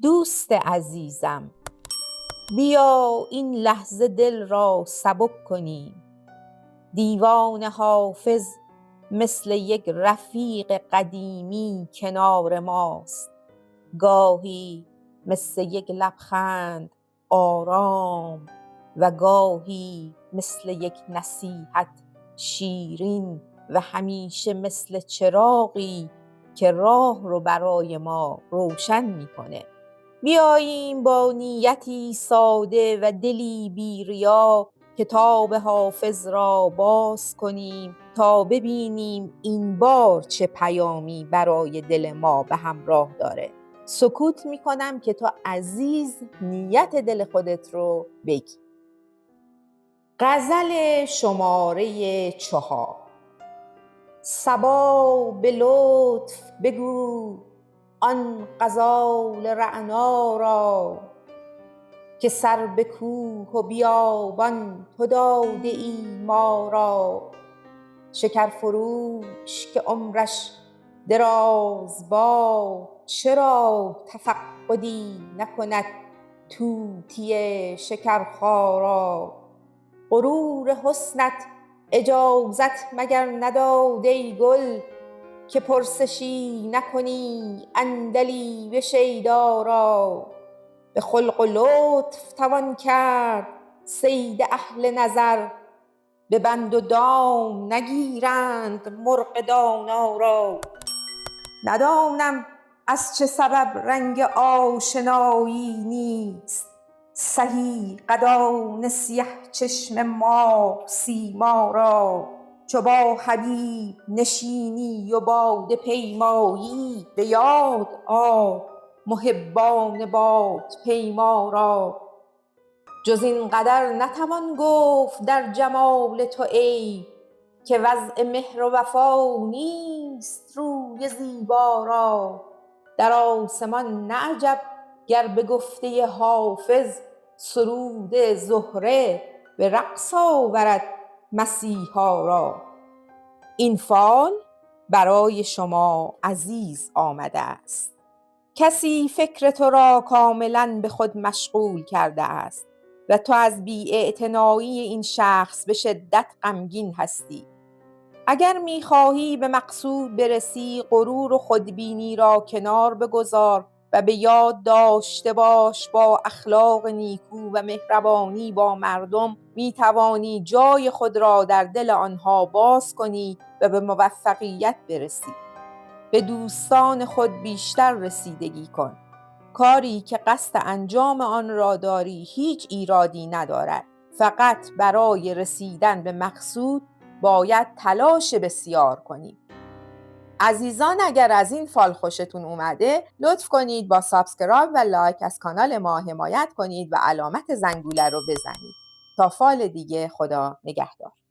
دوست عزیزم، بیا این لحظه دل را سبک کنیم. دیوان حافظ مثل یک رفیق قدیمی کنار ماست. گاهی مثل یک لبخند آرام و گاهی مثل یک نصیحت شیرین و همیشه مثل چراغی که راه رو برای ما روشن میکنه. بیاییم با نیتی ساده و دلی بی ریا کتاب حافظ را باز کنیم تا ببینیم این بار چه پیامی برای دل ما به همراه داره. سکوت میکنم که تو عزیز نیت دل خودت رو بگی. غزل شماره 4. صبا به لطف بگو آن غزال رعنا را، که سر به کوه و بیابان تو داده ای ما را. شکرفروش که عمرش دراز باد، چرا تفقدی نکند طوطی شکرخارا. غرور حسنت اجازت مگر نداد ای گل، که پرسشی نکنی عندلیب شیدا را. به خلق و لطف توان کرد صید اهل نظر، به بند و دام نگیرند مرغ دانا را. ندانم از چه سبب رنگ آشنایی نیست، سهی قدان سیه چشم ماه سیما را. چو با حبیب نشینی و باده پیمایی، به یاد آر محبان بادپیما را. جز این قدر نتوان گفت در جمال تو عیب، که وضع مهر و وفا نیست روی زیبا را. در آسمان نه عجب گر به گفته حافظ، سرود زهره به رقص آورد مسیحا را. این فال برای شما عزیز آمده است. کسی فکر تو را کاملاً به خود مشغول کرده است و تو از بی‌اعتنایی این شخص به شدت غمگین هستی. اگر می‌خواهی به مقصود برسی، غرور و خودبینی را کنار بگذار و به یاد داشته باش با اخلاق نیکو و مهربانی با مردم می‌توانی جای خود را در دل آنها باز کنی و به موفقیت برسی. به دوستان خود بیشتر رسیدگی کن. کاری که قصد انجام آن را داری هیچ ایرادی ندارد. فقط برای رسیدن به مقصود باید تلاش بسیار کنید. عزیزان، اگر از این فال خوشتون اومده لطف کنید با سابسکرایب و لایک از کانال ما حمایت کنید و علامت زنگوله رو بزنید. تا فال دیگه، خدا نگهدار.